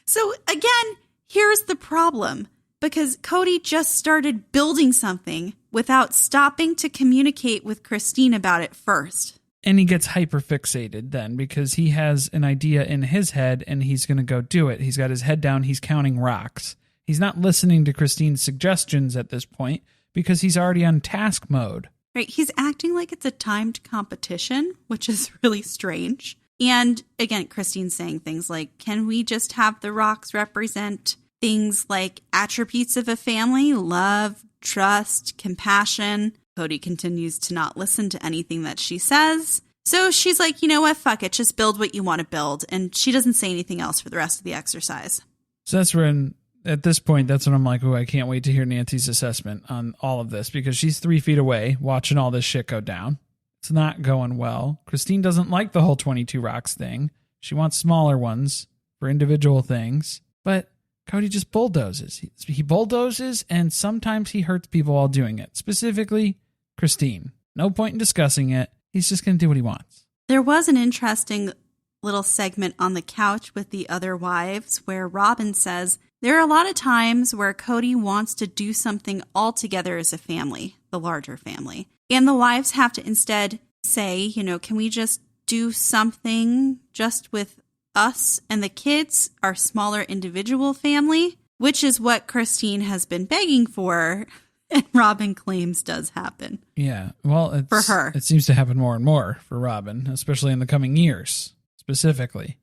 So again, here's the problem. Because Kody just started building something without stopping to communicate with Christine about it first. And he gets hyperfixated then because he has an idea in his head and he's going to go do it. He's got his head down. He's counting rocks. He's not listening to Christine's suggestions at this point because he's already on task mode. Right. He's acting like it's a timed competition, which is really strange. And again, Christine's saying things like, can we just have the rocks represent things like attributes of a family, love, trust, compassion. Kody continues to not listen to anything that she says. So she's like, you know what, fuck it, just build what you want to build. And she doesn't say anything else for the rest of the exercise. So that's when, at this point, that's when I'm like, oh, I can't wait to hear Nancy's assessment on all of this because she's 3 feet away watching all this shit go down. It's not going well. Christine doesn't like the whole 22 rocks thing. She wants smaller ones for individual things. But Kody just bulldozes. He bulldozes, and sometimes he hurts people while doing it. Specifically, Christine. No point in discussing it. He's just going to do what he wants. There was an interesting little segment on the couch with the other wives where Robyn says, there are a lot of times where Kody wants to do something all together as a family, the larger family. And the wives have to instead say, can we just do something just with us and the kids, our smaller individual family, which is what Christine has been begging for. And Robyn claims does happen. Yeah. Well, for her. It seems to happen more and more for Robyn, especially in the coming years, specifically.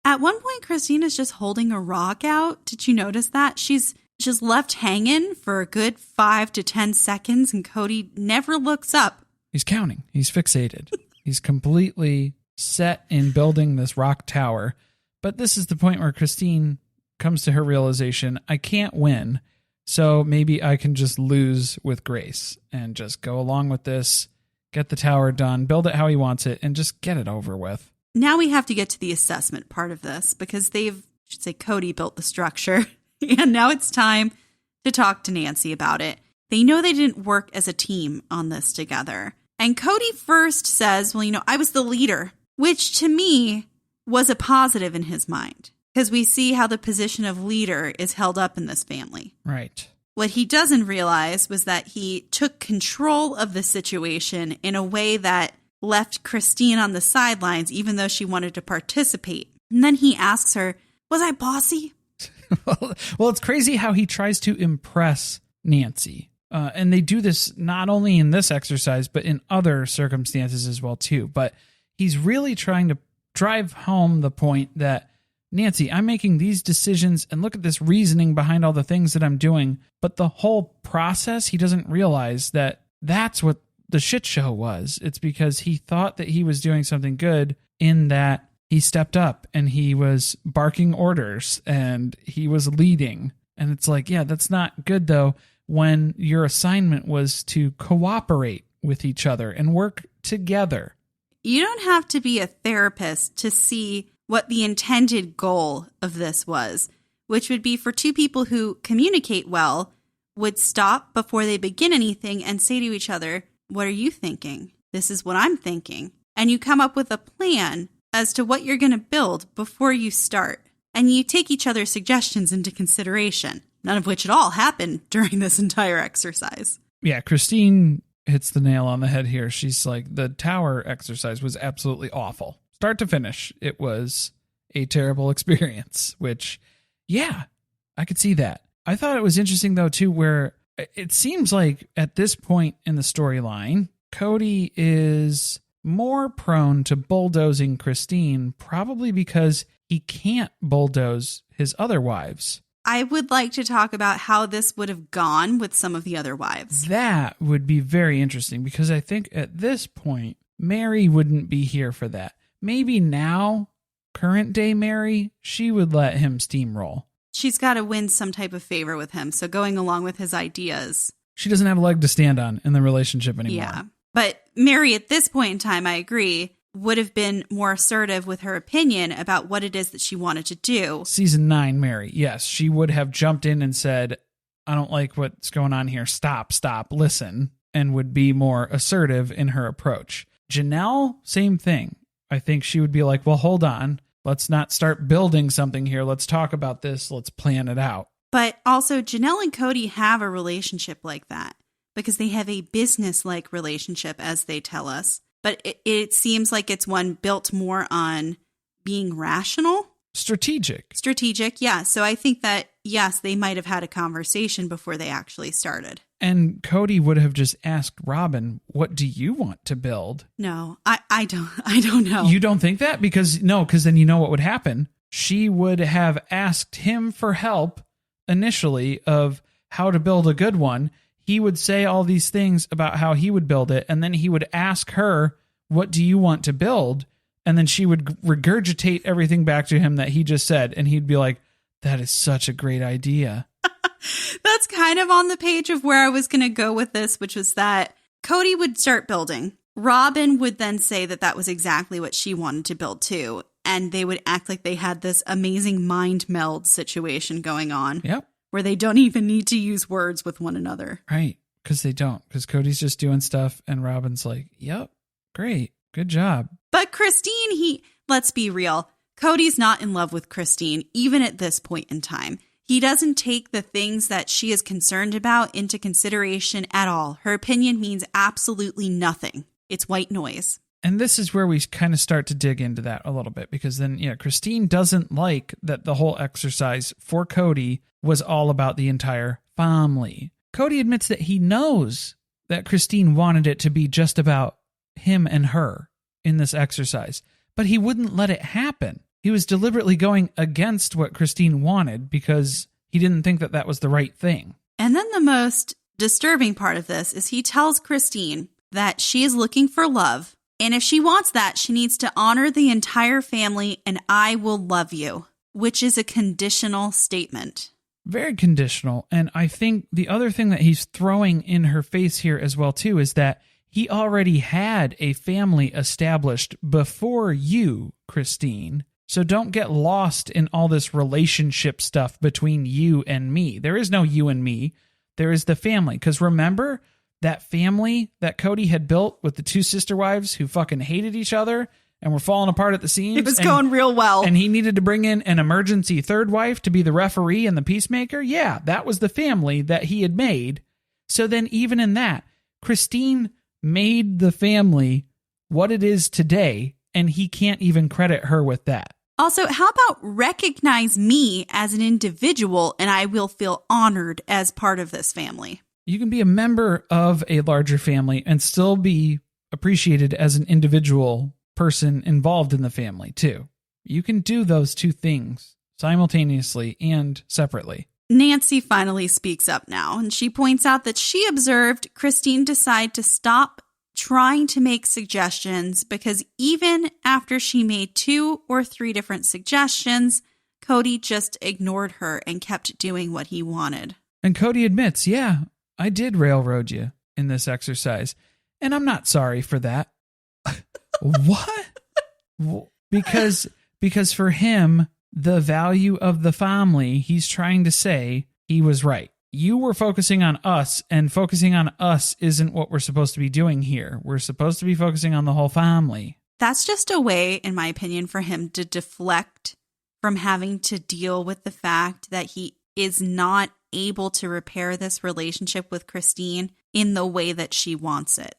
At one point, Christine is just holding a rock out. Did you notice that? She's just left hanging for a good 5 to 10 seconds, and Kody never looks up. He's counting. He's fixated. He's completely set in building this rock tower. But this is the point where Christine comes to her realization, I can't win, so maybe I can just lose with grace and just go along with this, get the tower done, build it how he wants it, and just get it over with. Now we have to get to the assessment part of this because Kody built the structure. And now it's time to talk to Nancy about it. They know they didn't work as a team on this together. And Kody first says, well, I was the leader, which to me was a positive in his mind because we see how the position of leader is held up in this family. Right. What he doesn't realize was that he took control of the situation in a way that left Christine on the sidelines, even though she wanted to participate. And then he asks her, was I bossy? Well, it's crazy how he tries to impress Nancy. And they do this not only in this exercise, but in other circumstances as well, too. But he's really trying to drive home the point that, Nancy, I'm making these decisions and look at this reasoning behind all the things that I'm doing. But the whole process, he doesn't realize that that's what the shit show was. It's because he thought that he was doing something good in that he stepped up and he was barking orders and he was leading. And it's like, yeah, that's not good though, when your assignment was to cooperate with each other and work together. You don't have to be a therapist to see what the intended goal of this was, which would be for two people who communicate well, would stop before they begin anything and say to each other, what are you thinking? This is what I'm thinking. And you come up with a plan as to what you're going to build before you start. And you take each other's suggestions into consideration, none of which at all happened during this entire exercise. Yeah, Christine hits the nail on the head here. She's like, the tower exercise was absolutely awful. Start to finish, it was a terrible experience, which, yeah, I could see that. I thought it was interesting, though, too, where it seems like at this point in the storyline, Kody is more prone to bulldozing Christine, probably because he can't bulldoze his other wives. I would like to talk about how this would have gone with some of the other wives. That would be very interesting, because I think at this point, Mary wouldn't be here for that. Maybe now, current day Mary, she would let him steamroll. She's got to win some type of favor with him, so going along with his ideas. She doesn't have a leg to stand on in the relationship anymore. Yeah, but Mary at this point in time, I agree, would have been more assertive with her opinion about what it is that she wanted to do. Season 9, Mary, yes, she would have jumped in and said, I don't like what's going on here. Stop, listen, and would be more assertive in her approach. Janelle, same thing. I think she would be like, well, hold on. Let's not start building something here. Let's talk about this. Let's plan it out. But also, Janelle and Kody have a relationship like that because they have a business-like relationship, as they tell us. But it seems like it's one built more on being rational. Strategic, yeah. So I think that, yes, they might have had a conversation before they actually started. And Kody would have just asked Robyn, what do you want to build? No, I don't know. You don't think that? Because then you know what would happen. She would have asked him for help initially of how to build a good one. He would say all these things about how he would build it. And then he would ask her, what do you want to build? And then she would regurgitate everything back to him that he just said. And he'd be like, that is such a great idea. That's kind of on the page of where I was going to go with this, which was that Kody would start building. Robyn would then say that that was exactly what she wanted to build too. And they would act like they had this amazing mind meld situation going on. Yep. Where they don't even need to use words with one another. Right. Because they don't. Because Cody's just doing stuff and Robyn's like, yep, great. Good job. But Christine, let's be real. Kody's not in love with Christine, even at this point in time. He doesn't take the things that she is concerned about into consideration at all. Her opinion means absolutely nothing. It's white noise. And this is where we kind of start to dig into that a little bit, because then, Christine doesn't like that the whole exercise for Kody was all about the entire family. Kody admits that he knows that Christine wanted it to be just about him and her in this exercise, but he wouldn't let it happen. He was deliberately going against what Christine wanted because he didn't think that that was the right thing. And then the most disturbing part of this is he tells Christine that she is looking for love, and if she wants that, she needs to honor the entire family and I will love you, which is a conditional statement. Very conditional. And I think the other thing that he's throwing in her face here as well, too, is that he already had a family established before you, Christine. So don't get lost in all this relationship stuff between you and me. There is no you and me. There is the family. Because remember that family that Kody had built with the two sister wives who fucking hated each other and were falling apart at the seams? It was going real well. And he needed to bring in an emergency third wife to be the referee and the peacemaker? Yeah, that was the family that he had made. So then even in that, Christine made the family what it is today, and he can't even credit her with that. Also, how about recognize me as an individual and I will feel honored as part of this family? You can be a member of a larger family and still be appreciated as an individual person involved in the family, too. You can do those two things simultaneously and separately. Nancy finally speaks up now, and she points out that she observed Christine decide to stop trying to make suggestions because even after she made 2 or 3 different suggestions, Kody just ignored her and kept doing what he wanted. And Kody admits, yeah, I did railroad you in this exercise, and I'm not sorry for that. What? Because for him, the value of the family, he's trying to say he was right. You were focusing on us, and focusing on us isn't what we're supposed to be doing here. We're supposed to be focusing on the whole family. That's just a way, in my opinion, for him to deflect from having to deal with the fact that he is not able to repair this relationship with Christine in the way that she wants it.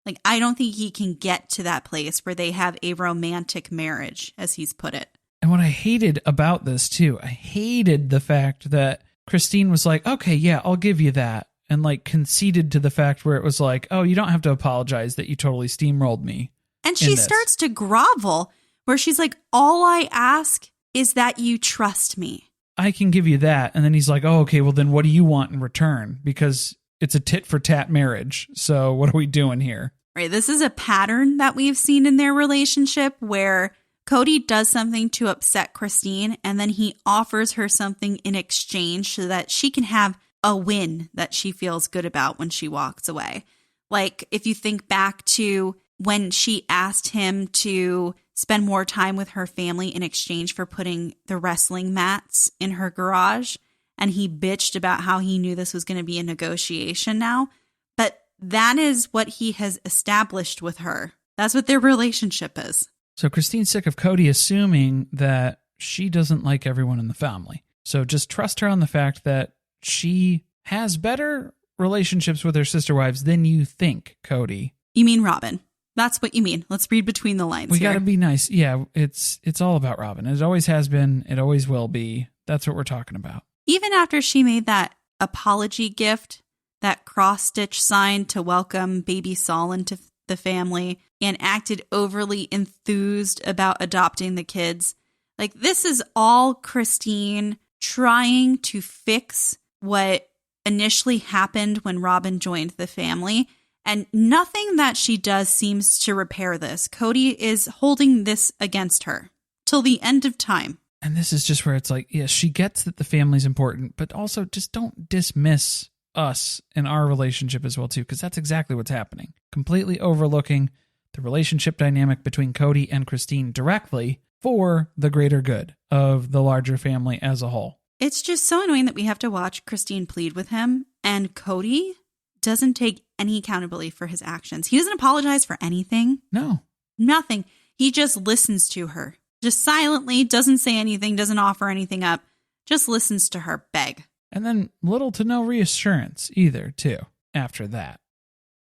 Like, I don't think he can get to that place where they have a romantic marriage, as he's put it. And what I hated about this, too, I hated the fact that Christine was like, okay, yeah, I'll give you that. And like conceded to the fact where it was like, oh, you don't have to apologize that you totally steamrolled me. And she starts to grovel where she's like, all I ask is that you trust me. I can give you that. And then he's like, oh, okay, well then what do you want in return? Because it's a tit for tat marriage. So what are we doing here? Right. This is a pattern that we've seen in their relationship where Kody does something to upset Christine, and then he offers her something in exchange so that she can have a win that she feels good about when she walks away. Like, if you think back to when she asked him to spend more time with her family in exchange for putting the wrestling mats in her garage, and he bitched about how he knew this was going to be a negotiation now. But that is what he has established with her. That's what their relationship is. So Christine's sick of Kody assuming that she doesn't like everyone in the family. So just trust her on the fact that she has better relationships with her sister wives than you think, Kody. You mean Robyn. That's what you mean. Let's read between the lines. We got to be nice. Yeah, it's all about Robyn. It always has been. It always will be. That's what we're talking about. Even after she made that apology gift, that cross-stitch sign to welcome baby Saul into the family, and acted overly enthused about adopting the kids. Like, this is all Christine trying to fix what initially happened when Robyn joined the family. And nothing that she does seems to repair this. Kody is holding this against her till the end of time. And this is just where it's like, yeah, she gets that the family's important, but also just don't dismiss us in our relationship as well, too, because that's exactly what's happening. Completely overlooking the relationship dynamic between Kody and Christine directly for the greater good of the larger family as a whole. It's just so annoying that we have to watch Christine plead with him, and Kody doesn't take any accountability for his actions. He doesn't apologize for anything. No. Nothing. He just listens to her Just silently, doesn't say anything, doesn't offer anything up, just listens to her beg. And then little to no reassurance either, too, after that.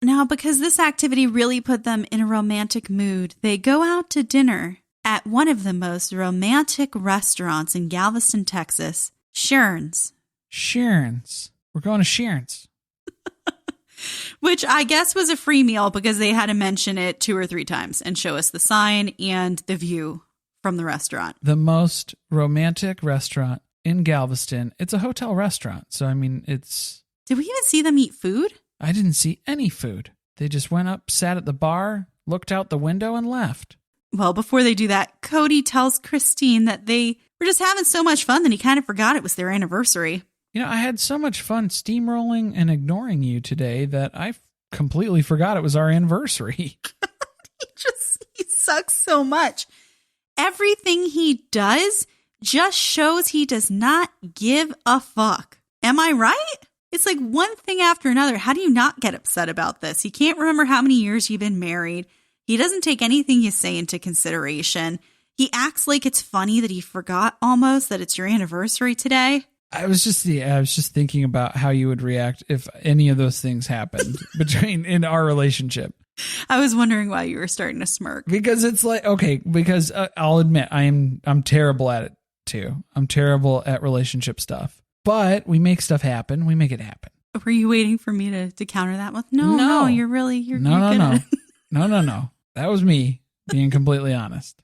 Now, because this activity really put them in a romantic mood, they go out to dinner at one of the most romantic restaurants in Galveston, Texas, Sharon's. Sharon's. We're going to Sharon's. Which I guess was a free meal because they had to mention it 2 or 3 times and show us the sign and the view from the restaurant. The most romantic restaurant in Galveston. It's a hotel restaurant. So, I mean, it's... Did we even see them eat food? I didn't see any food. They just went up, sat at the bar, looked out the window, and left. Well, before they do that, Kody tells Christine that they were just having so much fun that he kind of forgot it was their anniversary. You know, I had so much fun steamrolling and ignoring you today that I completely forgot it was our anniversary. He sucks so much. Everything he does just shows he does not give a fuck. Am I right? It's like one thing after another. How do you not get upset about this? He can't remember how many years you've been married. He doesn't take anything you say into consideration. He acts like it's funny that he forgot almost that it's your anniversary today. I was just thinking about how you would react if any of those things happened in our relationship. I was wondering why you were starting to smirk. Because it's like, okay, because I'll admit I'm terrible at it too. I'm terrible at relationship stuff, but we make stuff happen. We make it happen. Were you waiting for me to counter that with no, you're good at it. No. That was me being completely honest.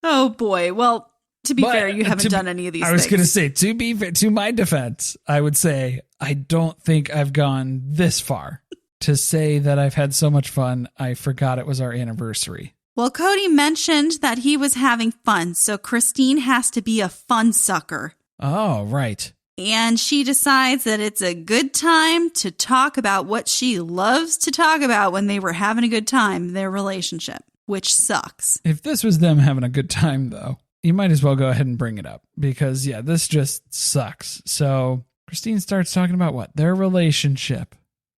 Oh boy. Well, to be fair, you haven't done any of these things. I was going to say, to my defense, I would say I don't think I've gone this far to say that I've had so much fun, I forgot it was our anniversary. Well, Kody mentioned that he was having fun, so Christine has to be a fun sucker. Oh, right. And she decides that it's a good time to talk about what she loves to talk about when they were having a good time, their relationship, which sucks. If this was them having a good time, though, you might as well go ahead and bring it up because, yeah, this just sucks. So Christine starts talking about what? Their relationship,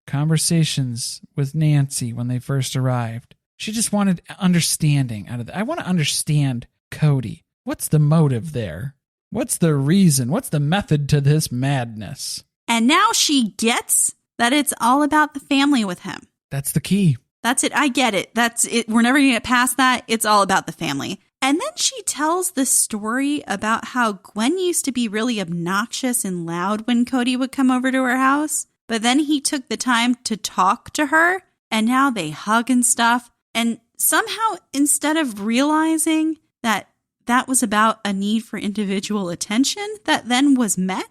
conversations with Nancy when they first arrived. She just wanted understanding out of that. I want to understand Kody. What's the motive there? What's the reason? What's the method to this madness? And now she gets that it's all about the family with him. That's the key. That's it. I get it. That's it. We're never going to get past that. It's all about the family. And then she tells the story about how Gwen used to be really obnoxious and loud when Kody would come over to her house. But then he took the time to talk to her and now they hug and stuff. And somehow, instead of realizing that that was about a need for individual attention that then was met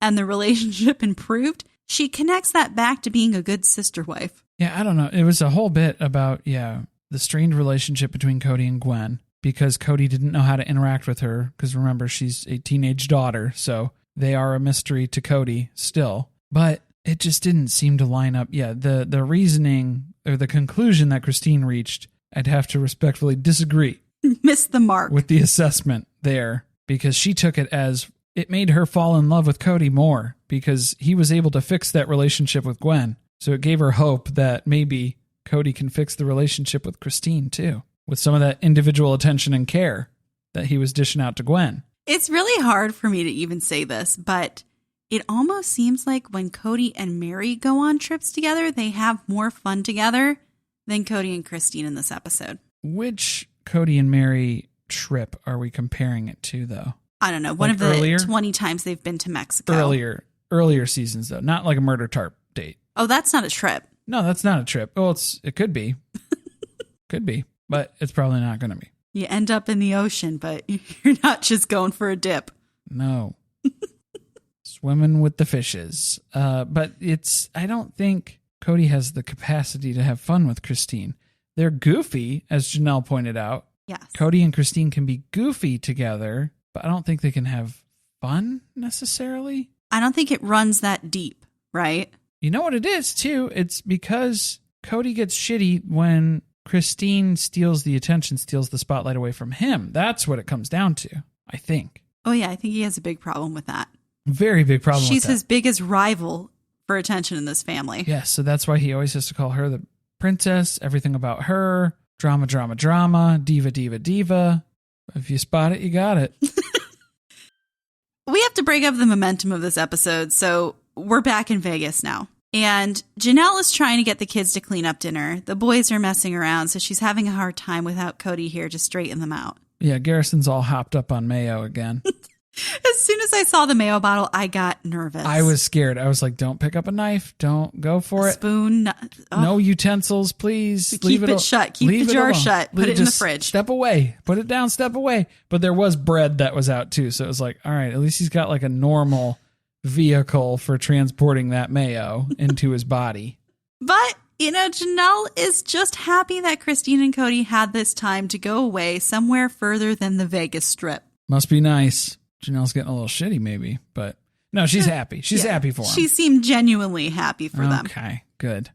and the relationship improved, she connects that back to being a good sister wife. Yeah, I don't know. It was a whole bit about, the strained relationship between Kody and Gwen because Kody didn't know how to interact with her because remember, she's a teenage daughter, so they are a mystery to Kody still. But it just didn't seem to line up. Yeah, the reasoning or the conclusion that Christine reached, I'd have to respectfully disagree. Missed the mark. With the assessment there because she took it as it made her fall in love with Kody more because he was able to fix that relationship with Gwen. So it gave her hope that maybe Kody can fix the relationship with Christine too, with some of that individual attention and care that he was dishing out to Gwen. It's really hard for me to even say this, but it almost seems like when Kody and Mary go on trips together, they have more fun together than Kody and Christine in this episode. Which Kody and Mary trip are we comparing it to, though? I don't know. One of the 20 times they've been to Mexico. Earlier seasons, though. Not like a murder tarp date. Oh, that's not a trip. No, that's not a trip. Well, it could be. Could be. But it's probably not going to be. You end up in the ocean, but you're not just going for a dip. No. Swimming with the fishes. But I don't think Kody has the capacity to have fun with Christine. They're goofy, as Janelle pointed out. Yes. Kody and Christine can be goofy together, but I don't think they can have fun necessarily. I don't think it runs that deep, right? You know what it is, too? It's because Kody gets shitty when Christine steals the attention, steals the spotlight away from him. That's what it comes down to, I think. Oh, yeah, I think he has a big problem with that. Very big problem with that. She's his biggest rival for attention in this family. Yes, so that's why he always has to call her the princess, everything about her, drama, diva. If you spot it, you got it. We have to break up the momentum of this episode, so we're back in Vegas now. And Janelle is trying to get the kids to clean up dinner. The boys are messing around, so she's having a hard time without Kody here to straighten them out. Yeah, Garrison's all hopped up on mayo again. As soon as I saw the mayo bottle, I got nervous. I was scared. I was like, don't pick up a knife. Don't go for it. Spoon. No utensils, please. Keep it shut. Keep the jar shut. Put it in the fridge. Step away. Put it down, step away. But there was bread that was out too. So it was like, all right, at least he's got like a normal vehicle for transporting that mayo into his body. But, Janelle is just happy that Christine and Kody had this time to go away somewhere further than the Vegas Strip. Must be nice. Janelle's getting a little shitty maybe, but no, she's happy. She's happy for him. She seemed genuinely happy for them. Okay, good.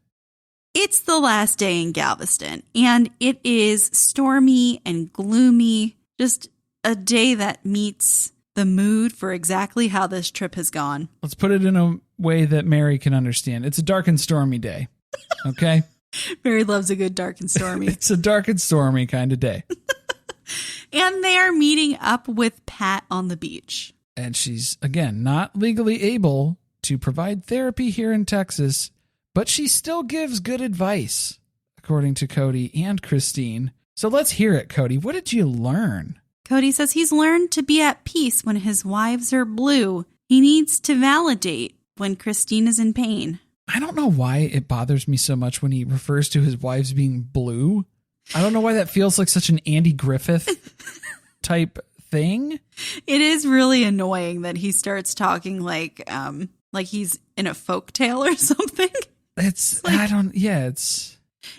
It's the last day in Galveston, and it is stormy and gloomy. Just a day that meets the mood for exactly how this trip has gone. Let's put it in a way that Mary can understand. It's a dark and stormy day. Okay? Mary loves a good dark and stormy. It's a dark and stormy kind of day. And they are meeting up with Pat on the beach. And she's, again, not legally able to provide therapy here in Texas, but she still gives good advice, according to Kody and Christine. So let's hear it, Kody. What did you learn? Kody says he's learned to be at peace when his wives are blue. He needs to validate when Christine is in pain. I don't know why it bothers me so much when he refers to his wives being blue. I don't know why that feels like such an Andy Griffith type thing. It is really annoying that he starts talking like he's in a folktale or something.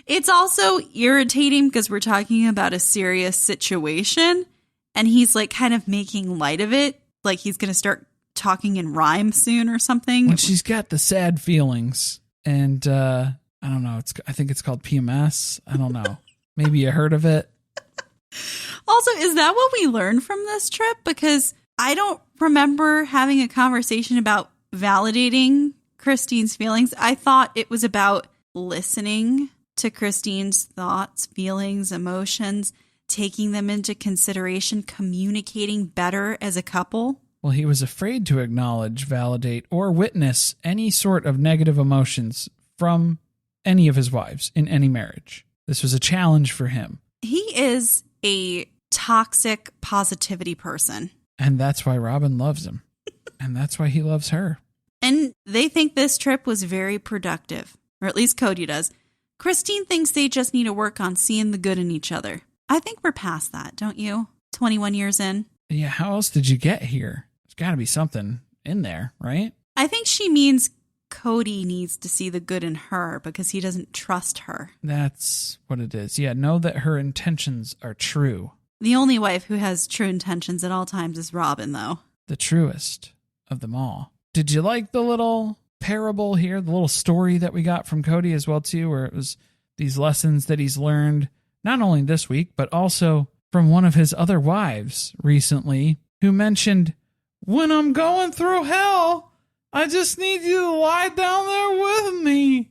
It's also irritating because we're talking about a serious situation and he's like kind of making light of it. Like he's going to start talking in rhyme soon or something. When she's got the sad feelings and I don't know. I think it's called PMS. I don't know. Maybe you heard of it. Also, is that what we learned from this trip? Because I don't remember having a conversation about validating Christine's feelings. I thought it was about listening to Christine's thoughts, feelings, emotions, taking them into consideration, communicating better as a couple. Well, he was afraid to acknowledge, validate, or witness any sort of negative emotions from any of his wives in any marriage. This was a challenge for him. He is a toxic positivity person. And that's why Robyn loves him. And that's why he loves her. And they think this trip was very productive. Or at least Kody does. Christine thinks they just need to work on seeing the good in each other. I think we're past that, don't you? 21 years in. Yeah, how else did you get here? There's got to be something in there, right? I think she means Kody needs to see the good in her because he doesn't trust her. That's what it is. Yeah, know that her intentions are true. The only wife who has true intentions at all times is Robyn, though. The truest of them all. Did you like the little parable here, the little story that we got from Kody as well, too, where it was these lessons that he's learned, not only this week, but also from one of his other wives recently, who mentioned, when I'm going through hell, I just need you to lie down there with me.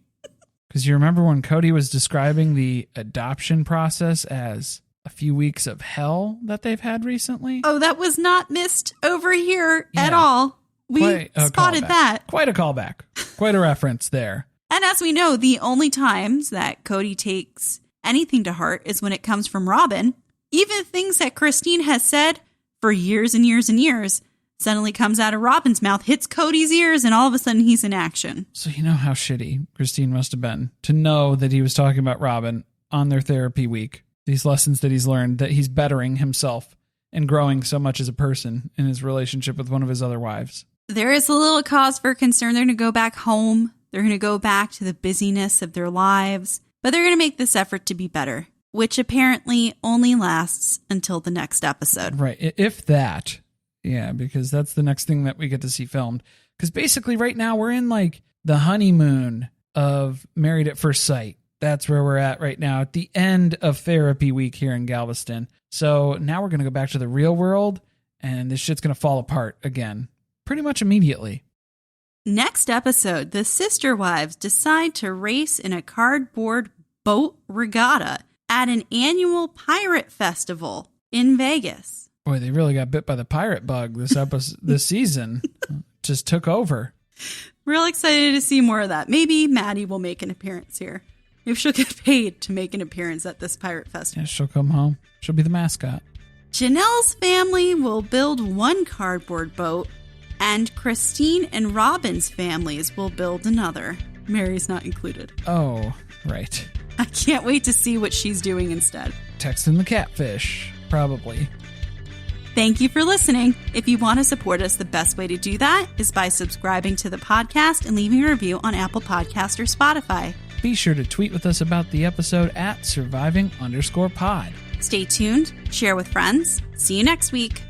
Because you remember when Kody was describing the adoption process as a few weeks of hell that they've had recently? Oh, that was not missed over here at all. We spotted that. Quite a callback. Quite a reference there. And as we know, the only times that Kody takes anything to heart is when it comes from Robyn. Even things that Christine has said for years and years and years suddenly comes out of Robyn's mouth, hits Kody's ears, and all of a sudden he's in action. So you know how shitty Christine must have been to know that he was talking about Robyn on their therapy week. These lessons that he's learned, that he's bettering himself and growing so much as a person in his relationship with one of his other wives. There is a little cause for concern. They're going to go back home. They're going to go back to the busyness of their lives, but they're going to make this effort to be better, which apparently only lasts until the next episode. Right. If that. Yeah, because that's the next thing that we get to see filmed. Because basically right now we're in like the honeymoon of Married at First Sight. That's where we're at right now at the end of therapy week here in Galveston. So now we're going to go back to the real world and this shit's going to fall apart again pretty much immediately. Next episode, the sister wives decide to race in a cardboard boat regatta at an annual pirate festival. in Vegas. Boy, they really got bit by the pirate bug this season. Just took over. Real excited to see more of that. Maybe Maddie will make an appearance here. Maybe she'll get paid to make an appearance at this pirate festival. Yeah, she'll come home. She'll be the mascot. Janelle's family will build one cardboard boat, and Christine and Robyn's families will build another. Mary's not included. Oh, right. I can't wait to see what she's doing instead. Texting the catfish, probably. Thank you for listening. If you want to support us, the best way to do that is by subscribing to the podcast and leaving a review on Apple Podcasts or Spotify. Be sure to tweet with us about the episode at surviving_pod. Stay tuned, share with friends. See you next week.